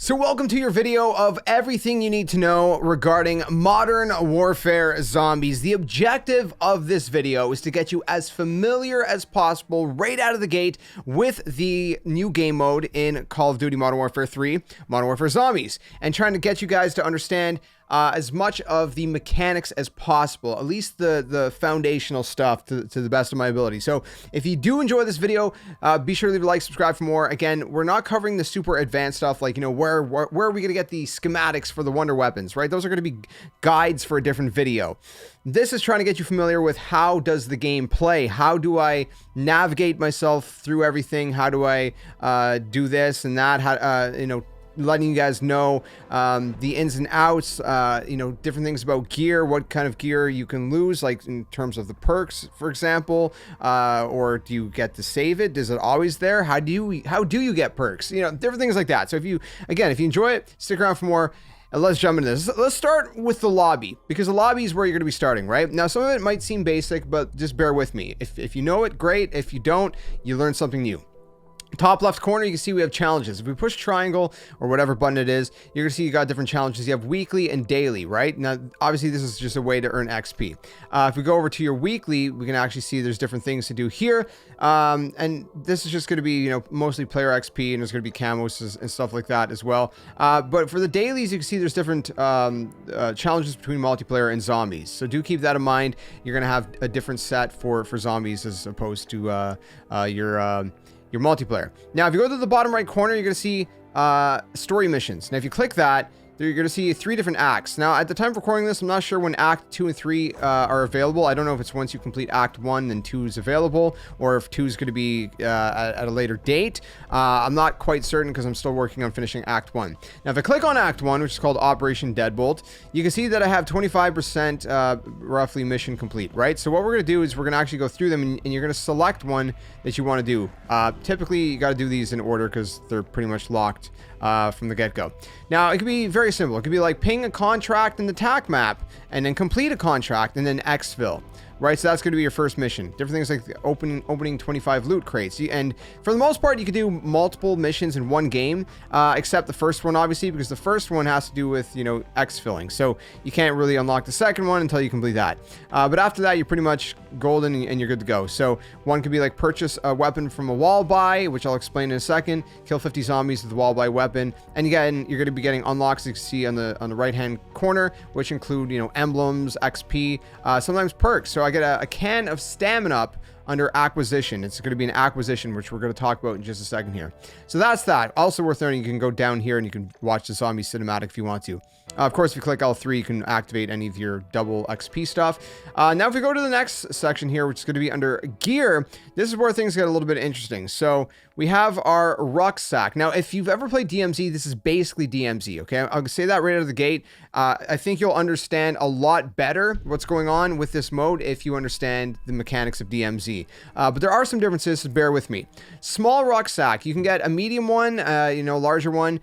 So welcome to your video of everything you need to know regarding Modern Warfare Zombies. The objective of this video is to get you as familiar as possible right out of the gate with the new game mode in Call of Duty Modern Warfare 3, Modern Warfare Zombies, and trying to get you guys to understand as much of the mechanics as possible, at least the foundational stuff to the best of my ability. So if you do enjoy this video, be sure to leave a like, subscribe for more. Again, we're not covering the super advanced stuff, like, you know, where are we going to get the schematics for the wonder weapons, right? Those are going to be guides for a different video. This is trying to get you familiar with how does the game play? How do I navigate myself through everything? How do I do this and that? How, you know, letting you guys know the ins and outs, you know, different things about gear, what kind of gear you can lose, like in terms of the perks, for example, or do you get to save it? Is it always there? How do you get perks? You know, different things like that. So if you enjoy it, stick around for more. And let's jump into this. Let's start with the lobby, because the lobby is where you're going to be starting, right? Now, some of it might seem basic, but just bear with me. If you know it, great. If you don't, you learn something new. Top left corner, you can see we have challenges. If we push triangle or whatever button it is, you're gonna see you got different challenges. You have weekly and daily, right? Now, obviously, this is just a way to earn XP. If we go over to your weekly, we can actually see there's different things to do here. And this is just gonna be, you know, mostly player XP, and there's gonna be camos and stuff like that as well. But for the dailies, you can see there's different challenges between multiplayer and zombies. So do keep that in mind. You're gonna have a different set for zombies as opposed to your multiplayer. Now, if you go to the bottom right corner, you're going to see story missions. Now, if you click that, you're going to see 3 different acts. Now, at the time of recording this, I'm not sure when Act 2 and 3 are available. I don't know if it's once you complete Act 1, then 2 is available, or if 2 is going to be at a later date. I'm not quite certain because I'm still working on finishing Act 1. Now, if I click on Act 1, which is called Operation Deadbolt, you can see that I have 25% roughly mission complete, right? So what we're going to do is we're going to actually go through them, and you're going to select one that you want to do. Typically, you got to do these in order because they're pretty much locked from the get-go. Now, it could be very simple. It could be like ping a contract in the TAC map and then complete a contract and then exfil, right? So that's going to be your first mission. Different things like the opening 25 loot crates. And for the most part, you could do multiple missions in one game, except the first one, obviously, because the first one has to do with, you know, exfilling. So you can't really unlock the second one until you complete that. But after that, you're pretty much golden and you're good to go. So one could be like purchase a weapon from a wall buy, which I'll explain in a second, kill 50 zombies with the wall buy weapon. And again, you're going to be getting unlocks, you can see on the right hand corner, which include, you know, emblems, XP, sometimes perks. So I get a can of stamina up under acquisition. It's going to be an acquisition, which we're going to talk about in just a second here. So that's that. Also worth noting, you can go down here and you can watch the zombie cinematic if you want to. Of course, if you click L3, you can activate any of your double XP stuff. Now, if we go to the next section here, which is going to be under gear, this is where things get a little bit interesting. So we have our rucksack. Now, if you've ever played DMZ, this is basically DMZ, okay? I'll say that right out of the gate. I think you'll understand a lot better what's going on with this mode if you understand the mechanics of DMZ. But there are some differences, so bear with me. Small rucksack, you can get a medium one, you know, larger one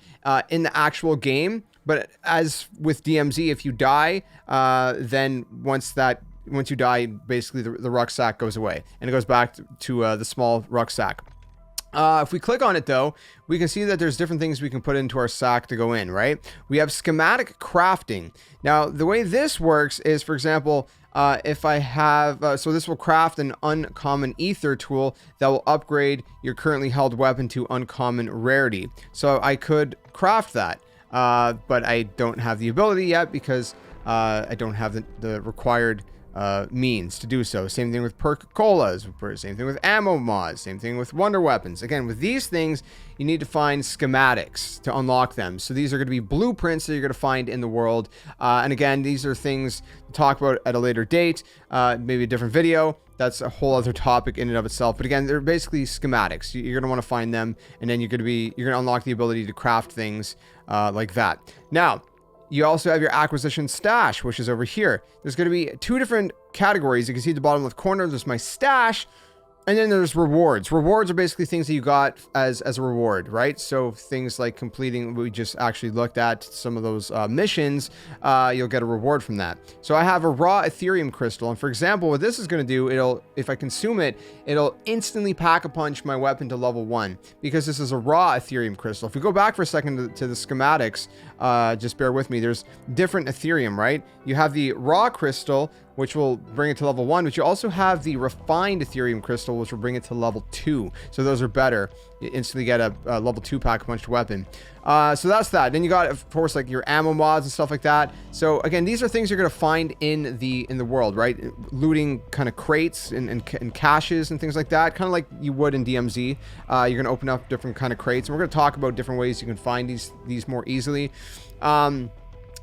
in the actual game. But as with DMZ, if you die, then once you die, basically the rucksack goes away and it goes back to the small rucksack. If we click on it, though, we can see that there's different things we can put into our sack to go in, right? We have schematic crafting. Now, the way this works is, for example, if I have, so this will craft an uncommon Aether tool that will upgrade your currently held weapon to uncommon rarity. So I could craft that. But I don't have the ability yet because I don't have the required means to do so. Same thing with perk colas, same thing with ammo mods, same thing with wonder weapons. Again, with these things, you need to find schematics to unlock them. So these are going to be blueprints that you're going to find in the world. And again, these are things to talk about at a later date, maybe a different video. That's a whole other topic in and of itself. But again, they're basically schematics. You're going to want to find them, and then you're going to unlock the ability to craft things like that. Now, you also have your acquisition stash, which is over here. There's going to be 2 different categories. You can see at the bottom left corner, there's my stash, And then there's rewards. Rewards are basically things that you got as a reward, right? So things like completing, we just actually looked at some of those missions, you'll get a reward from that. So I have a raw Ethereum crystal. And for example, what this is going to do, if I consume it, it'll instantly pack-a-punch my weapon to level 1 because this is a raw Ethereum crystal. If we go back for a second to the schematics, just bear with me. There's different Ethereum, right? You have the raw crystal, which will bring it to level 1, but you also have the refined Ethereum crystal, which will bring it to level 2. So those are better. You instantly get a level 2 pack-a-punched weapon. So that's that. Then you got, of course, like your ammo mods and stuff like that. So again, these are things you're gonna find in the world, right? Looting kind of crates and caches and things like that, kind of like you would in DMZ. You're gonna open up different kind of crates, and we're gonna talk about different ways you can find these more easily.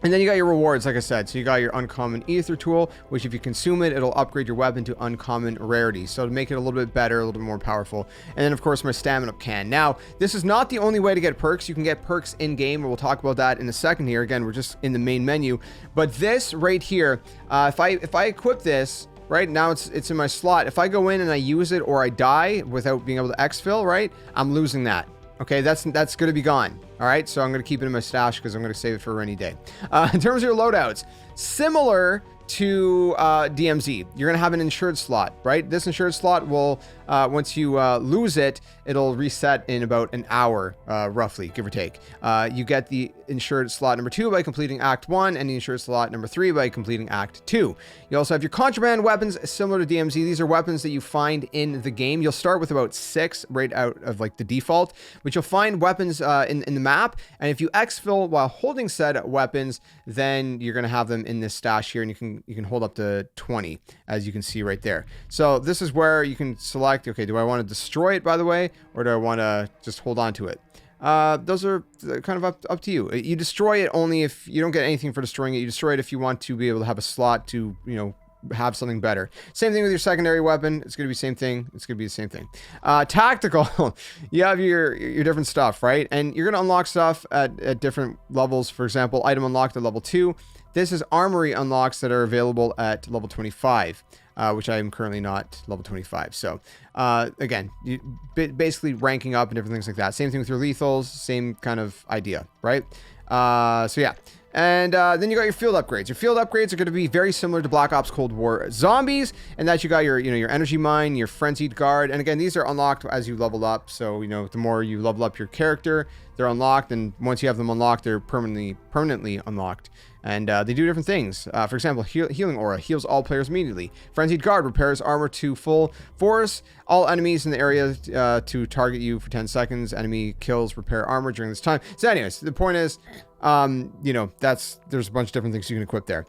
And then you got your rewards, like I said. So you got your uncommon Aether tool, which if you consume it, it'll upgrade your weapon to uncommon Rarity. So to make it a little bit better, a little bit more powerful. And then, of course, my stamina can. Now, this is not the only way to get perks. You can get perks in-game, and we'll talk about that in a second here. Again, we're just in the main menu. But this right here, if I equip this, right now it's in my slot. If I go in and I use it or I die without being able to exfil, right, I'm losing that. Okay, that's going to be gone. All right, so I'm going to keep it in my stash because I'm going to save it for a rainy day. In terms of your loadouts, similar to DMZ, you're going to have an insured slot, right? This insured slot will, once you lose it, it'll reset in about an hour, roughly, give or take. You get the insured slot number 2 by completing Act 1, and the insured slot number 3 by completing Act 2. You also have your contraband weapons, similar to DMZ. These are weapons that you find in the game. You'll start with about 6 right out of like the default, but you'll find weapons in the map, and if you exfil while holding said weapons, then you're going to have them in this stash here, and you can hold up to 20, as you can see right there. So this is where you can select, okay, do I want to destroy it, by the way, or do I want to just hold on to it? Those are kind of up to you. You destroy it only if you don't get anything for destroying it. You destroy it if you want to be able to have a slot to, you know, have something better. Same thing with your secondary weapon. It's going to be the same thing. It's going to be the same thing. Tactical, you have your different stuff, right? And you're going to unlock stuff at different levels. For example, item unlocked at level 2. This is armory unlocks that are available at level 25, which I am currently not level 25. So again, basically ranking up and different things like that. Same thing with your lethals, same kind of idea, right? So yeah. And then you got your field upgrades. Your field upgrades are going to be very similar to Black Ops Cold War Zombies, and that you got your, your energy mine, your frenzied guard, and again, these are unlocked as you level up. So the more you level up your character, they're unlocked, and once you have them unlocked, they're permanently unlocked. And they do different things. For example, healing aura heals all players immediately. Frenzied guard repairs armor to full force. All enemies in the area to target you for 10 seconds. Enemy kills repair armor during this time. So anyways, the point is, there's a bunch of different things you can equip there.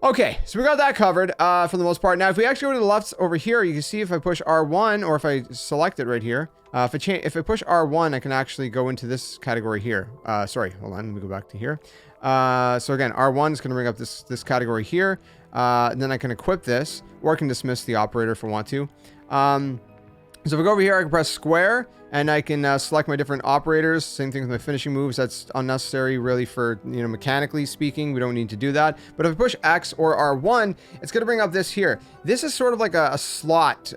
Okay, so we got that covered for the most part. Now, if we actually go to the left over here, you can see if I push R1 or if I select it right here, if I push R1, I can actually go into this category here. Sorry, hold on, let me go back to here. So again, R1 is going to bring up this category here. And then I can equip this, or I can dismiss the operator if I want to. So if I go over here, I can press square, and I can select my different operators. Same thing with my finishing moves. That's unnecessary, really, for, mechanically speaking. We don't need to do that. But if I push X or R1, it's going to bring up this here. This is sort of like a slot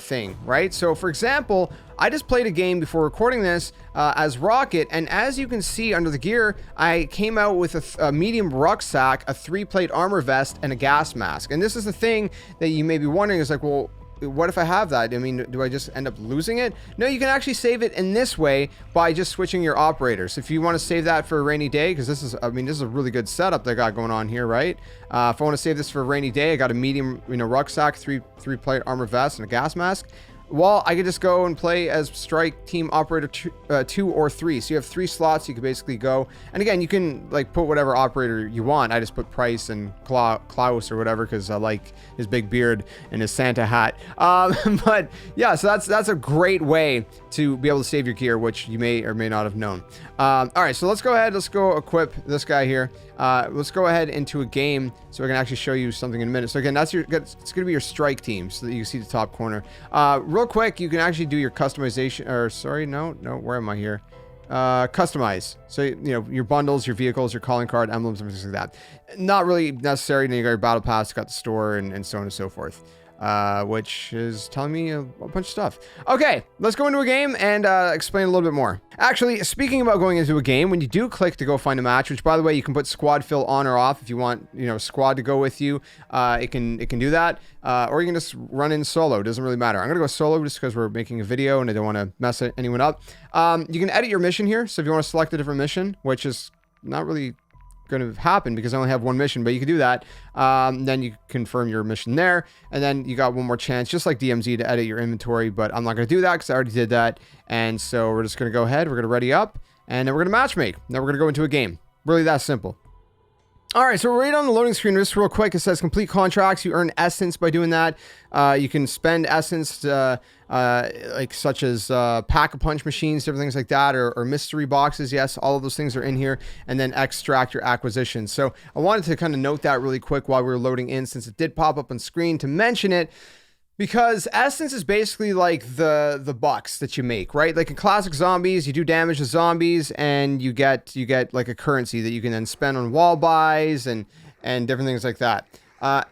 thing, right? So, for example, I just played a game before recording this as Rocket, and as you can see under the gear, I came out with a medium rucksack, a 3-plate armor vest, and a gas mask. And this is the thing that you may be wondering is like, well, what if I have that? I mean, do I just end up losing it? No, you can actually save it in this way by just switching your operators. If you want to save that for a rainy day, because this is a really good setup they got going on here, right? If I want to save this for a rainy day, I got a medium, rucksack, 3-plate armor vest, and a gas mask. Well, I could just go and play as Strike Team Operator 2 or 3. So you have 3 slots you could basically go. And again, you can put whatever operator you want. I just put Price and Klaus or whatever because I like his big beard and his Santa hat. But yeah, so that's a great way to be able to save your gear, which you may or may not have known. All right, so let's go ahead. Let's go equip this guy here. Let's go ahead into a game so I can actually show you something in a minute. So again, it's going to be your strike team so that you can see the top corner. Real quick, you can actually do your customization, or sorry, no, where am I here? Customize. So, your bundles, your vehicles, your calling card, emblems, everything like that. Not really necessary. Then you got your battle pass, got the store, and so on and so forth. which is telling me a bunch of stuff. Okay, let's go into a game and explain a little bit more. Actually, speaking about going into a game, when you do click to go find a match, which by the way, you can put squad fill on or off if you want, you know, squad to go with you. It can do that, or you can just run in solo. It doesn't really matter. I'm gonna go solo just because we're making a video and I don't want to mess anyone up. You can edit your mission here, so if you want to select a different mission, which is not really going to happen because I only have one mission, but you can do that. Then you confirm your mission there, and then you got one more chance, just like DMZ, to edit your inventory, but I'm not going to do that because I already did that. And so we're just going to go ahead, we're going to ready up, and then we're going to matchmake. Then we're going to go into a game. Really that simple. All right, so right on the loading screen, just real quick, it says complete contracts. You earn essence by doing that. You can spend essence like such as pack-a-punch machines, different things like that, or mystery boxes. Yes, all of those things are in here, and then extract your acquisitions. So I wanted to kind of note that really quick while we were loading in, since it did pop up on screen, to mention it. Because essence is basically like the bucks that you make, right? Like in classic zombies, you do damage to zombies and you get like a currency that you can then spend on wall buys and different things like that.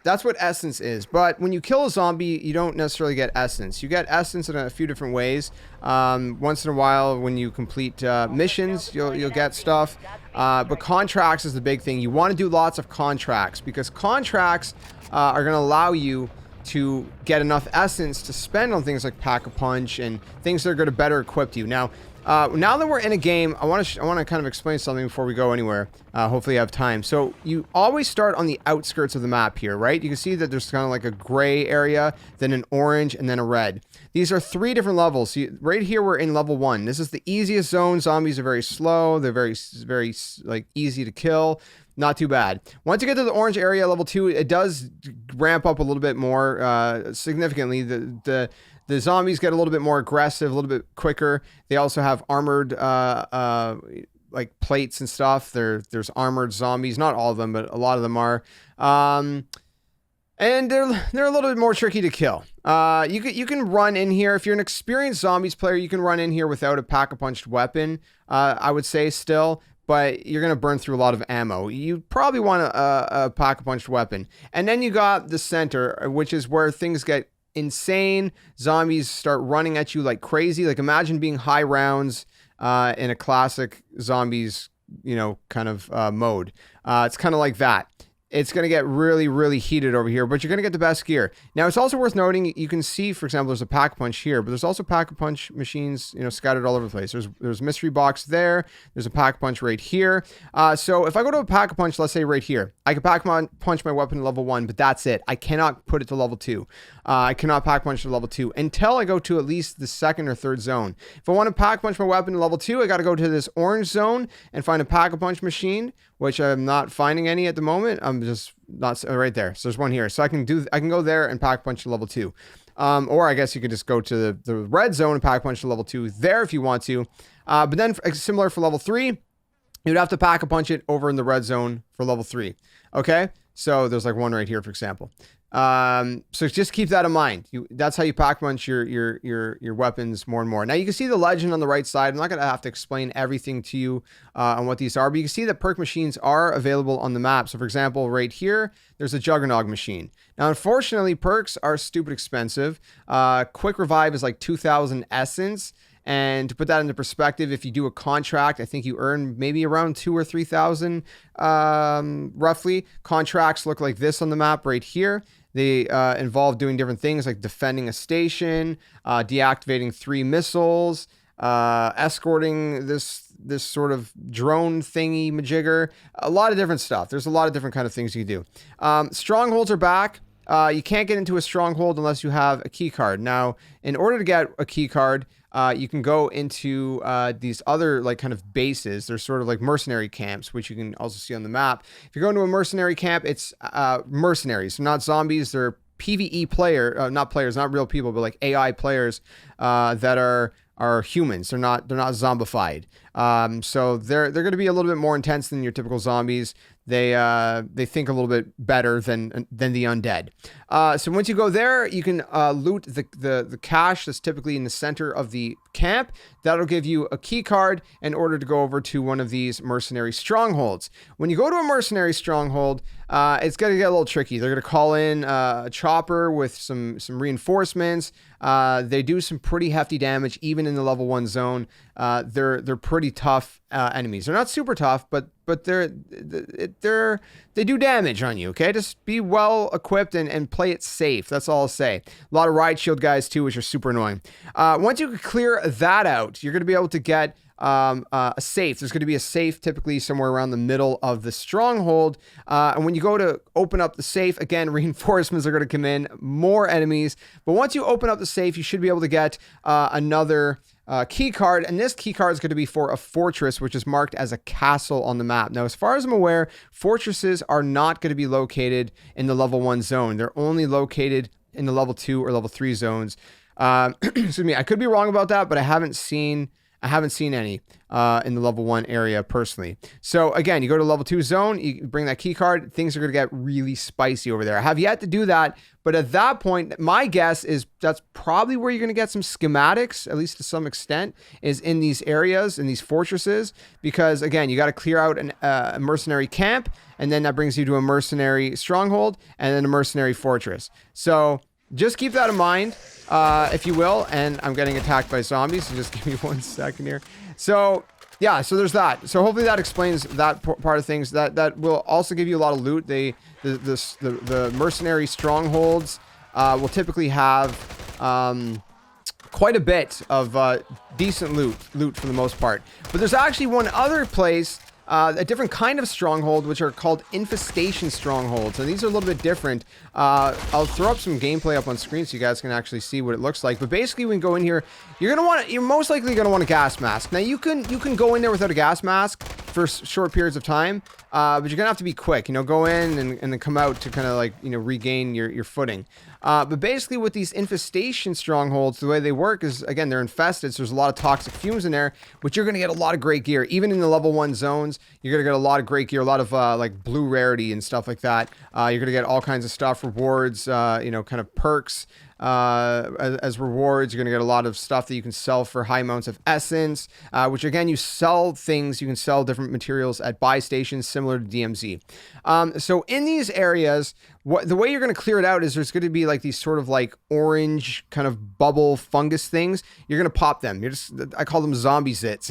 That's what essence is. But when you kill a zombie, you don't necessarily get essence. You get essence in a few different ways. Once in a while, when you complete missions, you'll get stuff. But contracts is the big thing. You want to do lots of contracts because contracts are going to allow you to get enough essence to spend on things like Pack-a-Punch and things that are going to better equip you. Now that we're in a game, I want to kind of explain something before we go anywhere. Hopefully you have time. So you always start on the outskirts of the map here, right? You can see that there's kind of like a gray area, then an orange, and then a red. These are 3 different levels. So right here, we're in level 1. This is the easiest zone. Zombies are very slow. They're very like easy to kill. Not too bad. Once you get to the orange area, level 2, it does ramp up a little bit more significantly. The zombies get a little bit more aggressive, a little bit quicker. They also have armored like plates and stuff. There's armored zombies. Not all of them, but a lot of them are. And they're a little bit more tricky to kill. You can run in here. If you're an experienced zombies player, you can run in here without a pack-a-punched weapon, I would say still. But you're going to burn through a lot of ammo. You probably want a pack-a-punched weapon. And then you got the center, which is where things get insane. Zombies start running at you like crazy. Like imagine being high rounds in a classic zombies, you know, kind of mode. It's kind of like that. It's going to get really, really heated over here, but you're going to get the best gear. Now, it's also worth noting, you can see, for example, there's a Pack-a-Punch here, but there's also Pack-a-Punch machines, you know, scattered all over the place. There's mystery box there. There's a Pack-a-Punch right here. So if I go to a Pack-a-Punch, let's say right here, I can Pack-a-Punch my weapon to level 1, but that's it. I cannot put it to level 2. I cannot Pack-a-Punch to level 2 until I go to at least the 2nd or 3rd zone. If I want to Pack-a-Punch my weapon to level 2, I got to go to this orange zone and find a Pack-a-Punch machine, which I'm not finding any at the moment. I'm just not right there. So there's one here. So I can go there and Pack-a-Punch to level 2. Or I guess you could just go to the red zone and Pack-a-Punch to level 2 there if you want to. But then similar for level 3, you'd have to Pack-a-Punch it over in the red zone for level 3. Okay? So there's like one right here, for example. So just keep that in mind. That's how you Pack-a-Punch your weapons more and more. Now you can see the legend on the right side. I'm not going to have to explain everything to you on what these are, but you can see that perk machines are available on the map. So for example, right here, there's a Juggernog machine. Now, unfortunately, perks are stupid expensive. Quick revive is like 2,000 essence. And to put that into perspective, if you do a contract, I think you earn maybe around 2,000 or 3,000 roughly. Contracts look like this on the map right here. They involve doing different things like defending a station, deactivating 3 missiles, escorting this sort of drone thingy majigger. A lot of different stuff. There's a lot of different kind of things you do. Strongholds are back. You can't get into a stronghold unless you have a key card. Now, in order to get a key card, you can go into these other like kind of bases. There's sort of like mercenary camps, which you can also see on the map. If you go into a mercenary camp, it's mercenaries. They're not zombies. They're PvE not players, not real people, but like AI players that are humans. They're not zombified. So they're going to be a little bit more intense than your typical zombies. They think a little bit better than the undead. So once you go there, you can loot the cache that's typically in the center of the camp. That'll give you a key card in order to go over to one of these mercenary strongholds. When you go to a mercenary stronghold, it's going to get a little tricky. They're going to call in a chopper with some reinforcements. They do some pretty hefty damage even in the level 1 zone. They're pretty tough enemies. They're not super tough, but they do damage on you. Okay, just be well equipped and play it safe. That's all I'll say. A lot of riot shield guys too, which are super annoying. Once you clear that out, you're going to be able to get a safe. There's going to be a safe typically somewhere around the middle of the stronghold. And when you go to open up the safe, again, reinforcements are going to come in, more enemies. But once you open up the safe, you should be able to get another key card, and this key card is going to be for a fortress, which is marked as a castle on the map. Now, as far as I'm aware, fortresses are not going to be located in the level 1 zone. They're only located in the level 2 or level 3 zones. Excuse me, I could be wrong about that, but I haven't seen any in the level 1 area personally. So again, you go to level 2 zone, you bring that key card, things are going to get really spicy over there. I have yet to do that, but at that point, my guess is that's probably where you're going to get some schematics, at least to some extent, is in these areas, in these fortresses, because again, you got to clear out a mercenary camp, and then that brings you to a mercenary stronghold, and then a mercenary fortress. So just keep that in mind, if you will. And I'm getting attacked by zombies, so just give me 1 second here. So yeah, so there's that. So hopefully that explains that part of things. That will also give you a lot of loot. The mercenary strongholds will typically have quite a bit of decent loot for the most part. But there's actually one other place, a different kind of stronghold, which are called Infestation strongholds, and these are a little bit different. I'll throw up some gameplay up on screen so you guys can actually see what it looks like. But basically, when you go in here, you're most likely gonna want a gas mask. Now you can go in there without a gas mask for short periods of time, but you're gonna have to be quick. Go in and then come out to kind of like regain your footing. But basically, with these infestation strongholds, the way they work is, again, they're infested, so there's a lot of toxic fumes in there, but you're going to get a lot of great gear. Even in the level 1 zones, you're going to get a lot of great gear, a lot of like blue rarity and stuff like that. You're going to get all kinds of stuff, rewards, kind of perks. As rewards, you're going to get a lot of stuff that you can sell for high amounts of essence, which again, you can sell different materials at buy stations similar to DMZ. So in these areas, the way you're going to clear it out is there's going to be like these sort of like orange kind of bubble fungus things. You're going to pop them. I call them zombie zits.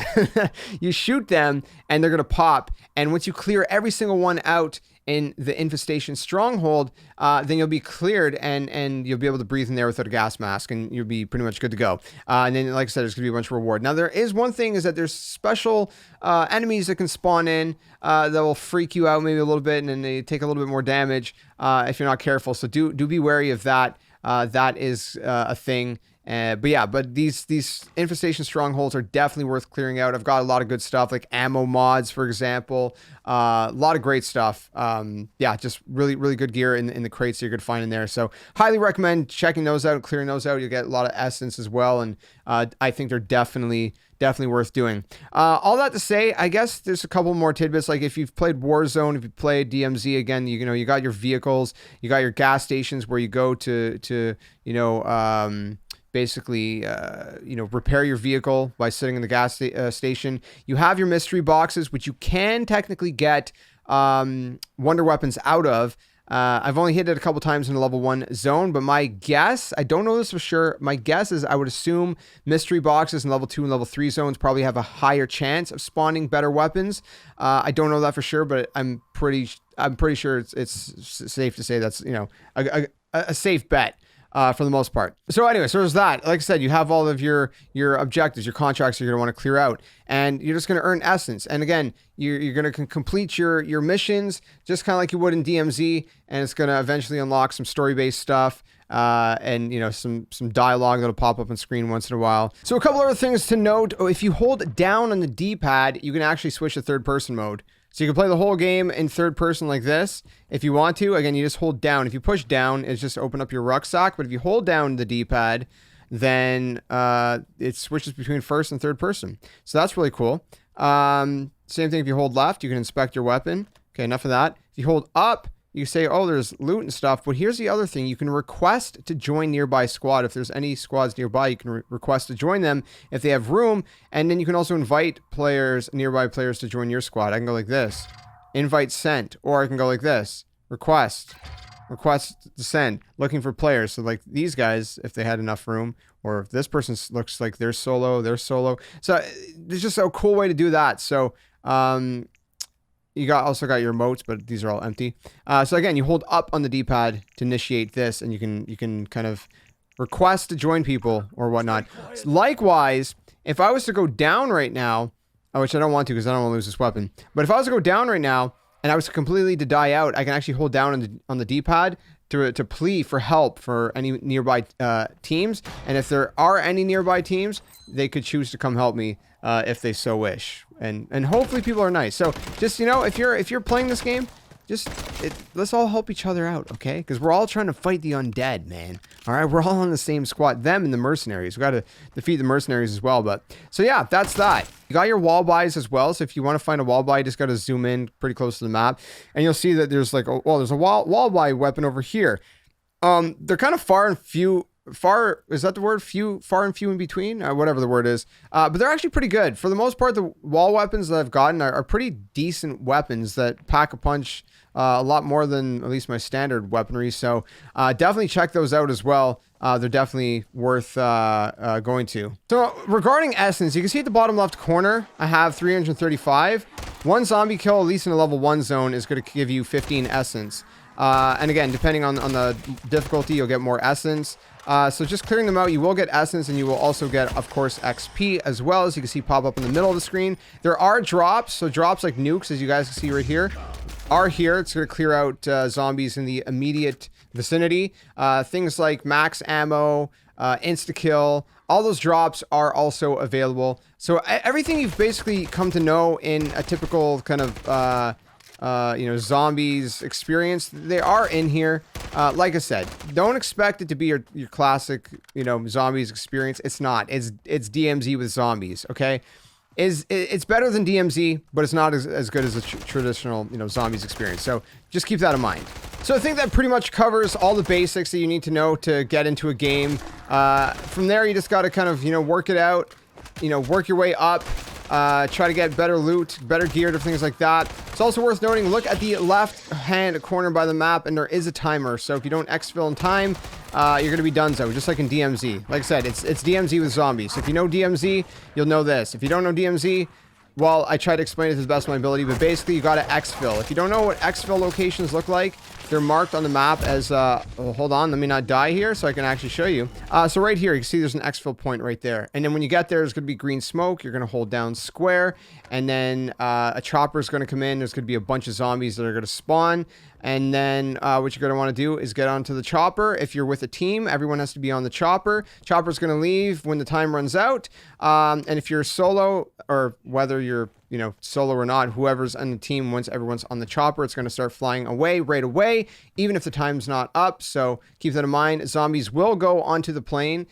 You shoot them and they're going to pop. And once you clear every single one out in the infestation stronghold, then you'll be cleared and you'll be able to breathe in there without a gas mask, and you'll be pretty much good to go. And then, like I said, there's gonna be a bunch of reward. Now, there is one thing, is that there's special enemies that can spawn in that will freak you out maybe a little bit, and then they take a little bit more damage if you're not careful. So do be wary of that. That is a thing. But these infestation strongholds are definitely worth clearing out. I've got a lot of good stuff, like ammo mods, for example. A lot of great stuff. Just really good gear in the crates that you're going to find in there. So highly recommend checking those out, clearing those out. You'll get a lot of essence as well, and I think they're definitely worth doing. All that to say, I guess there's a couple more tidbits. Like if you've played Warzone, if you played DMZ, again, you got your vehicles, you got your gas stations where you go to basically, repair your vehicle by sitting in the gas station. You have your mystery boxes, which you can technically get wonder weapons out of. I've only hit it a couple times in the level 1 zone, but my guess, I don't know this for sure, my guess is I would assume mystery boxes in level 2 and level 3 zones probably have a higher chance of spawning better weapons. I don't know that for sure, but I'm pretty sure it's safe to say that's a safe bet. For the most part. So anyway, so there's that. Like I said, you have all of your objectives, your contracts you're going to want to clear out, and you're just going to earn essence. And again, you're going to complete your missions just kind of like you would in DMZ, and it's going to eventually unlock some story-based stuff, and some dialogue that'll pop up on screen once in a while. So a couple other things to note: if you hold down on the D-pad, you can actually switch to third-person mode. So you can play the whole game in third person like this if you want to. Again, you just hold down. If you push down, it's just open up your rucksack. But if you hold down the D-pad, then it switches between first and third person. So that's really cool. Same thing if you hold left, you can inspect your weapon. Okay, enough of that. If you hold up, you say, oh, there's loot and stuff. But here's the other thing. You can request to join nearby squad. If there's any squads nearby, you can request to join them if they have room. And then you can also invite players, nearby players, to join your squad. I can go like this. Invite sent. Or I can go like this. Request to send, looking for players. So like these guys, if they had enough room, or if this person looks like they're solo. So there's just a cool way to do that. So you also got your emotes, but these are all empty. So again, you hold up on the D-pad to initiate this, and you can kind of request to join people or whatnot. Likewise, if I was to go down right now, which I don't want to because I don't want to lose this weapon, but if I was to go down right now and I was completely to die out, I can actually hold down on the D-pad to plea for help for any nearby teams. And if there are any nearby teams, they could choose to come help me if they so wish. And hopefully people are nice. So just, you know, if you're playing this game, let's all help each other out, okay? Because we're all trying to fight the undead, man. All right, we're all on the same squad. Them and the mercenaries. We got to defeat the mercenaries as well. But so yeah, that's that. You got your wall buys as well. So if you want to find a wall buy, you just got to zoom in pretty close to the map, and you'll see that there's like, there's a wall buy weapon over here. They're kind of far and few. Is that the word? Far and few in between, whatever the word is. But they're actually pretty good for the most part. The wall weapons that I've gotten are pretty decent weapons that pack a punch. A lot more than at least my standard weaponry. So definitely check those out as well. They're definitely worth going to. So regarding essence, you can see at the bottom left corner, I have 335. One zombie kill, at least in a level 1 zone, is going to give you 15 essence. And again, depending on the difficulty, you'll get more essence. So just clearing them out, you will get essence, and you will also get, of course, XP as well, as you can see pop up in the middle of the screen. There are drops, so drops like nukes, as you guys can see right here, are here. It's going to clear out zombies in the immediate vicinity. Things like max ammo, insta-kill, all those drops are also available. So everything you've basically come to know in a typical kind of zombies experience, they are in here. Like I said, don't expect it to be your classic, zombies experience. It's not. It's DMZ with zombies, okay? It's better than DMZ, but it's not as good as a traditional, zombies experience. So just keep that in mind. So I think that pretty much covers all the basics that you need to know to get into a game. From there, you just got to kind of, work it out, work your way up. Try to get better loot, better gear, to things like that. It's also worth noting, look at the left-hand corner by the map, and there is a timer. So if you don't exfil in time, you're going to be donezo, just like in DMZ. Like I said, it's DMZ with zombies. So if you know DMZ, you'll know this. If you don't know DMZ, well, I try to explain it to the best of my ability, but basically you got to exfil. If you don't know what exfil locations look like, they're marked on the map as, hold on, let me not die here so I can actually show you. So right here, you can see there's an exfil point right there. And then when you get there, there's going to be green smoke. You're going to hold down square. And then a chopper is going to come in. There's going to be a bunch of zombies that are going to spawn. And then what you're going to want to do is get onto the chopper. If you're with a team, everyone has to be on the chopper. Chopper's going to leave when the time runs out. And if you're solo, or whether you're solo or not, whoever's on the team, once everyone's on the chopper, it's going to start flying away right away, even if the time's not up. So keep that in mind. Zombies will go onto the plane.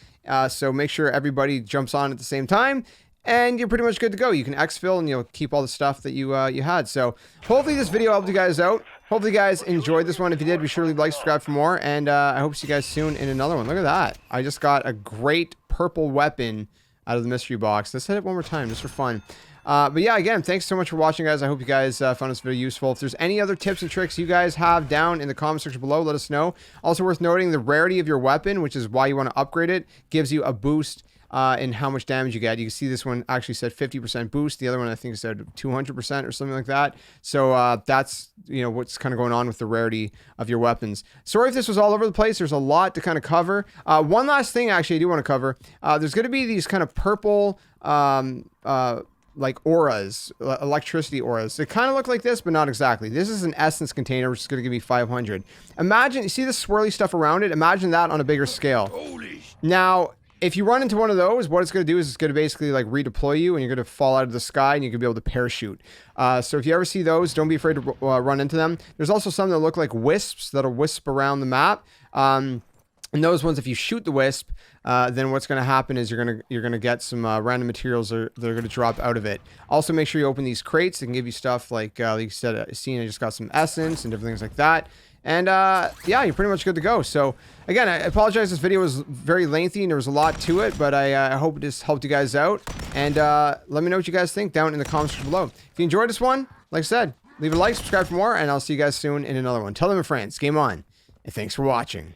So make sure everybody jumps on at the same time, and you're pretty much good to go. You can exfil and you'll keep all the stuff that you had. So hopefully this video helped you guys out. Hopefully you guys enjoyed this one. If you did, be sure to leave a like, subscribe for more, and I hope to see you guys soon in another one. Look at that. I just got a great purple weapon out of the mystery box. Let's hit it one more time just for fun. But yeah, again, thanks so much for watching, guys. I hope you guys found this video useful. If there's any other tips and tricks you guys have down in the comment section below, let us know. Also worth noting, the rarity of your weapon, which is why you want to upgrade it, gives you a boost in how much damage you get. You can see this one actually said 50% boost. The other one I think said 200% or something like that. So that's what's kind of going on with the rarity of your weapons. Sorry if this was all over the place. There's a lot to kind of cover. One last thing actually I do want to cover. There's going to be these kind of purple like auras, electricity auras. They kind of look like this, but not exactly. This is an essence container, which is going to give me 500. Imagine, you see the swirly stuff around it? Imagine that on a bigger scale. Now, if you run into one of those, what it's going to do is it's going to basically like redeploy you, and you're going to fall out of the sky, and you can be able to parachute. So if you ever see those, don't be afraid to run into them. There's also some that look like wisps that'll wisp around the map. And those ones, if you shoot the wisp, then what's going to happen is you're gonna get some random materials that are going to drop out of it. Also, make sure you open these crates. They can give you stuff like you said, I just got some essence and different things like that. And yeah, you're pretty much good to go. So again, I apologize. This video was very lengthy and there was a lot to it, but I hope this helped you guys out. And let me know what you guys think down in the comments below. If you enjoyed this one, like I said, leave a like, subscribe for more, and I'll see you guys soon in another one. Tell them your friends. Game on, and thanks for watching.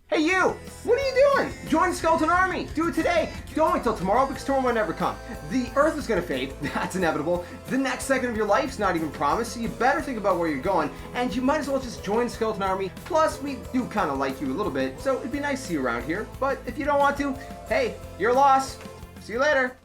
Hey you! What are you doing? Join the Skeleton Army! Do it today! Don't wait till tomorrow because tomorrow might never come. The Earth is gonna fade, that's inevitable. The next second of your life's not even promised, so you better think about where you're going, and you might as well just join the Skeleton Army. Plus, we do kind of like you a little bit, so it'd be nice to see you around here. But if you don't want to, hey, your loss. See you later.